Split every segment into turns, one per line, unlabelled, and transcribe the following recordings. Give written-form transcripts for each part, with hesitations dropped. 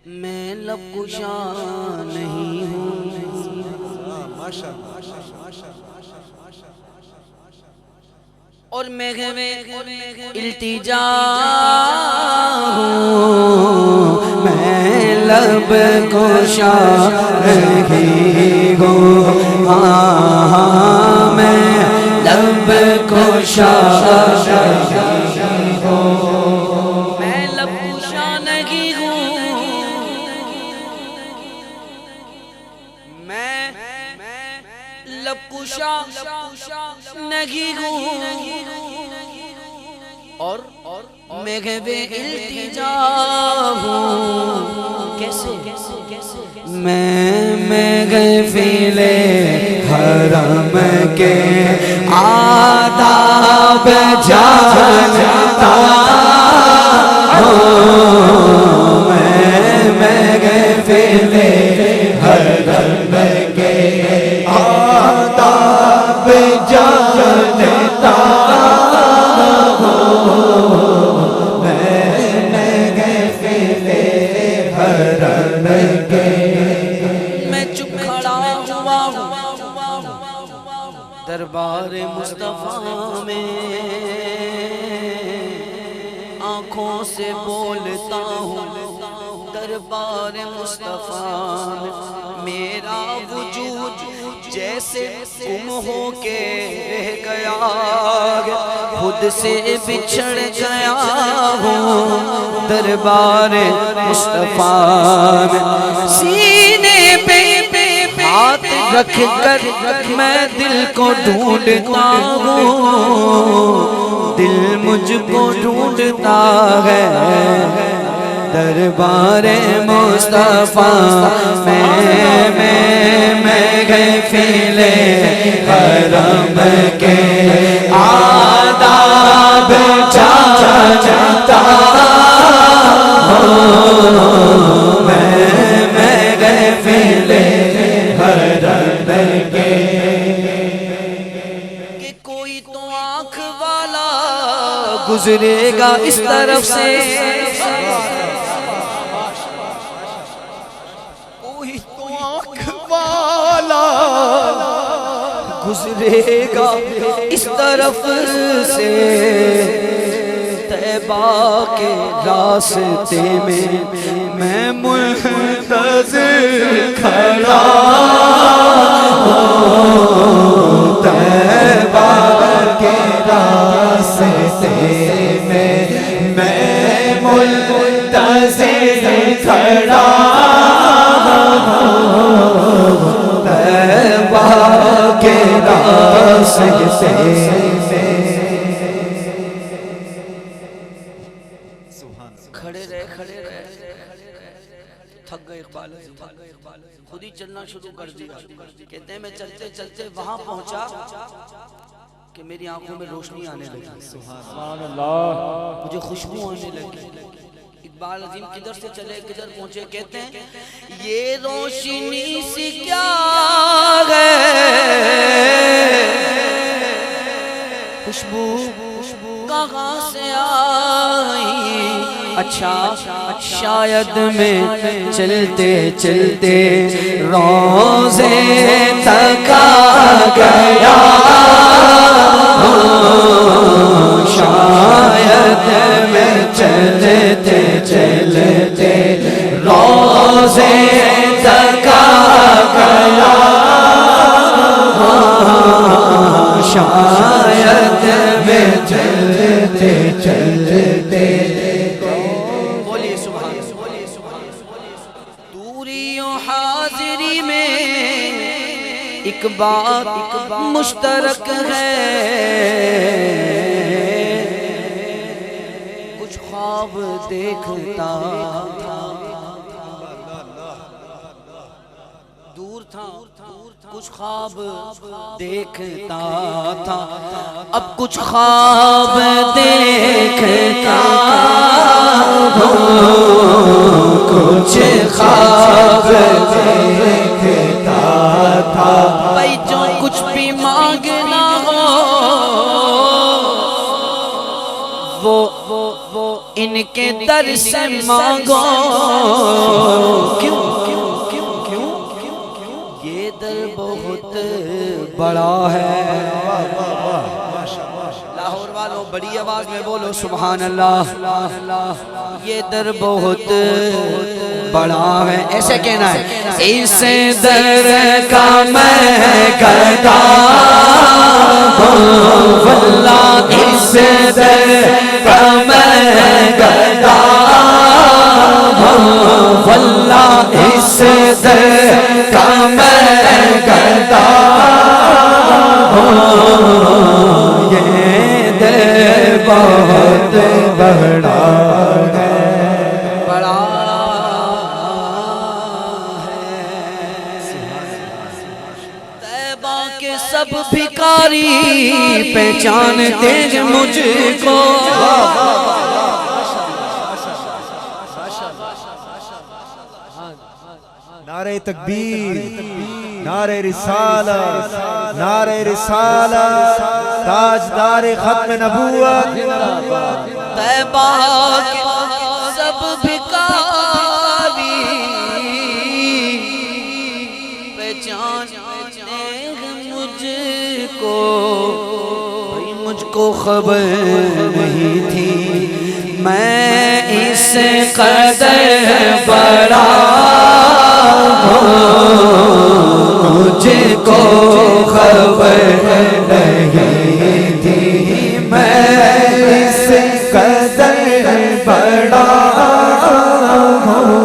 میں لب کشا نہیں ہوں، اور میں التجا ہوں، میں لب کشا نہیں ہوں، ہاں میں لب کشا نہیں ہوں، میں لب کشا نہیں ہوں، میں لب کشا نہیں ہوں، اور میں بے التجا ہوں، کیسے میں غافل حرم کے آداب جانتا ہوں، میں غافل حرم کے آداب جانتا ہوں، میں غافل حرم کے، میں چپ کھڑا ہوا ہوں دربار مصطفیٰ میں، آنکھوں سے بولتا ہوں دربار مصطفیٰ میں، میرا وجود جیسے گم ہو کے رہ گیا، خود سے بچھڑ گیا ہوں دربار مصطفیٰ میں، سینے پہ ہاتھ رکھ کر میں دل کو ڈھونڈتا ہوں، دل مجھ کو ڈھونڈتا ہے دربار مصطفیٰ میں غافل حرم کے آداب جانتا ہوں، میں غافل حرم کے، کہ کوئی تو آنکھ والا گزرے گا اس طرف سے، کوئی تو آنکھ والا گزرے گا اس طرف سے، طیبہ کے راستے میں منتظر کھڑا ہوں، طیبہ کے راستے میں منتظر کھڑا ہوں، طیبہ کے راستے کھڑے رہے تھک گئے اقبال، خود ہی چلنا شروع کر دیا، کہتے ہیں میں چلتے چلتے وہاں پہنچا کہ میری آنکھوں میں روشنی آنے لگی، سبحان اللہ، مجھے خوشبو آنے لگی، اقبال عظیم کدھر سے چلے کدھر پہنچے، کہتے ہیں یہ روشنی سی کیا ہے، خوشبو کہاں سے آئی، اچھا شاید میں چلتے چلتے روزے تک آ گیا ہوں، شاید میں چلتے چلتے روزے تک آ گیا ہوں، شاید میں چلتے چلتے، بولیے سبحان اللہ، دوری و حاضری میں ایک بات مشترک ہے، کچھ خواب دیکھتا تھا، دور تھا کچھ خواب دیکھتا تھا، اب کچھ خواب دیکھتا ہوں، کچھ خواب دیکھتا تھا، بھائی جو کچھ بھی مانگنا ہو وہ ان کے در سے مانگو، بڑی آواز میں بولو سبحان اللہ. یہ در بہت بڑا ہے، ایسے کہنا ہے. اس در کا میں گدا ہوں واللہ، اس در کا میں گدا ہوں واللہ، اس در کا میں گدا ہوں. یہ در بہت بڑا ہے، بڑا سب بھکاری پہچانتے ہیں مجھ کو.
نعرہ تکبیر، نعرہ رسالت، نعرہ رسالت، تاجدار ختم نبوت.
طیبہ کے سب بھکاری پہچانتے بھئی مجھ کو خبر نہیں تھی میں اس قدر بڑا ہوں. مجھ کو خبر نہیں تھی میں اس قدر بڑا ہوں.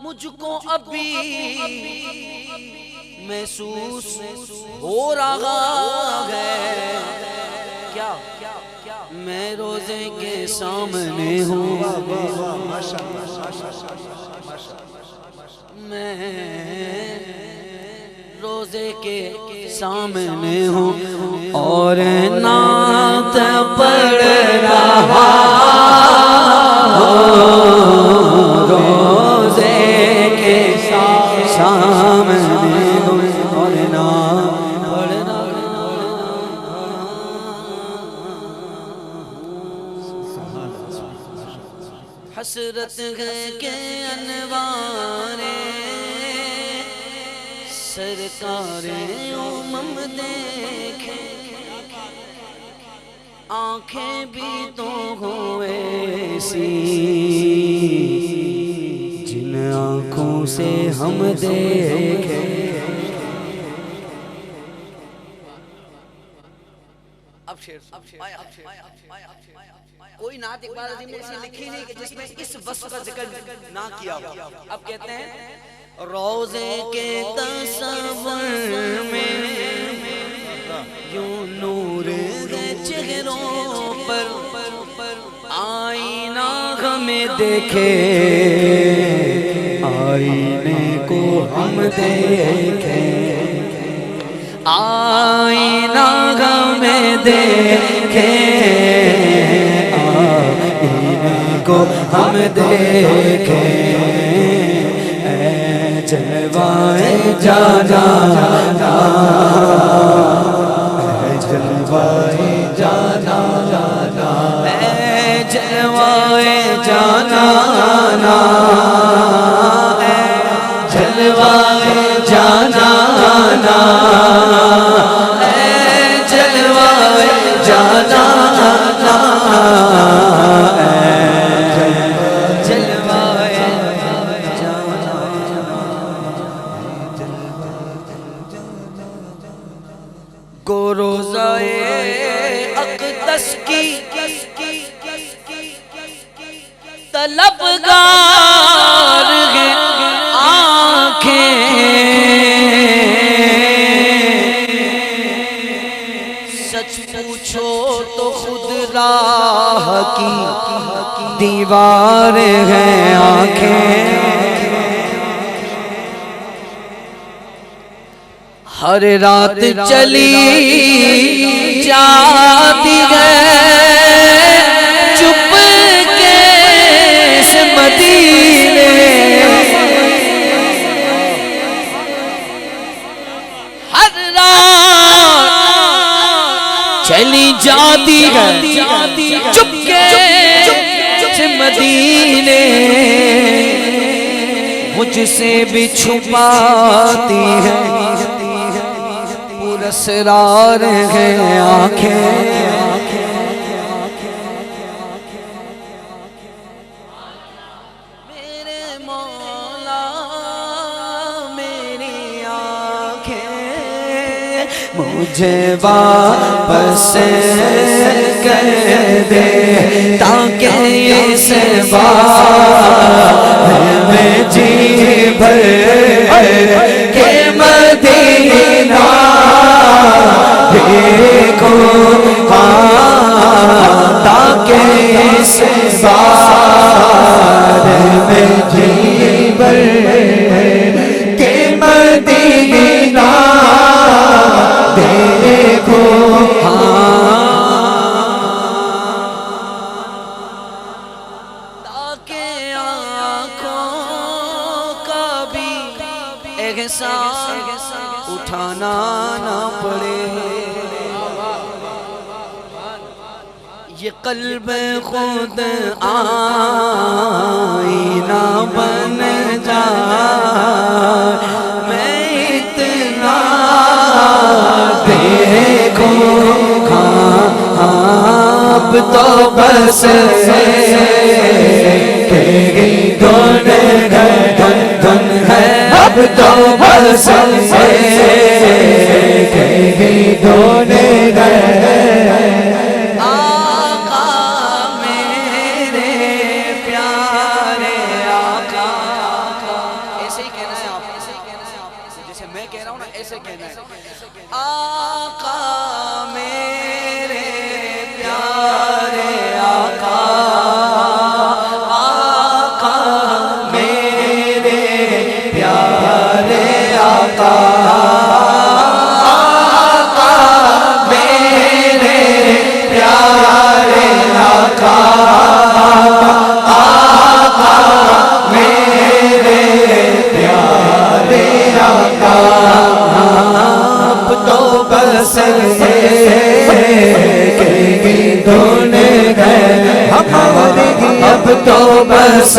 مجھ کو ابھی محسوس ہو رہا ہے کیا میں روزے کے سامنے ہوں. میں روزے کے سامنے ہوں اور نعت پڑھ رہا روزے کے سامنے ہوں اور نعت پڑھ رہا. حسرت ہے کہ انوار سرکار امم دیکھے آنکھیں بھی تو ہوں ایسی جن آنکھوں سے ہم دیکھیں. اب شیر کوئی نعت اقبال عظیم نے ایسی لکھی نہیں کہ جس میں اس وصف کا ذکر نہ کیا ہو. اب کہتے ہیں روزے کے تصور میں یوں نور ہے چہروں پر آئینہ ہمیں دیکھے آئینے کو ہم دیکھیں آئینہ ہمیں دیکھیں آئینے کو ہم دیکھیں اے جلوائے جانا اے جلوائے جانا اے جلوائے جانا اے جلوائے جانا اے جلوائے جانا کو روزائے اقدس کی طلبگار ہیں آنکھیں سچ پوچھو تو خود راہ کی دیوار ہیں آنکھیں ہر رات چلی جاتی ہے چپ کے سے مدینے ہر رات چلی جاتی ہے چپ کے سے مدینے مجھ سے بھی چھپاتی ہے، پورا اسرار ہے آنکھیں، میرے مولا میری آنکھیں مجھے واپس کر دے، تاکہ اس بار میں جی بھر کے مدینہ دیکھوں، تاکہ اس بار میں جی بھر کے مدینہ دیکھو، تاکہ آنکھوں کا بھی احسان اٹھانا نہ پڑے، یہ قلب خود آئینہ بن جائے، میں اتنا دیکھوں، اب تو بس تیری دھن ہے، اب تو بس تیری دھن ہے، آقا میرے پیارے آقا، ایسے ہی کہنا ہے آپ، جیسے میں کہہ رہا ہوں نا ایسے کہنا ہے، آقا میرے پیارے آقا، آقا میرے پیارے آقا، آقا میرے پیارے آقا، آقا میرے پیارے آقا، اب تو بس تیری دھن ہے، اب تو بس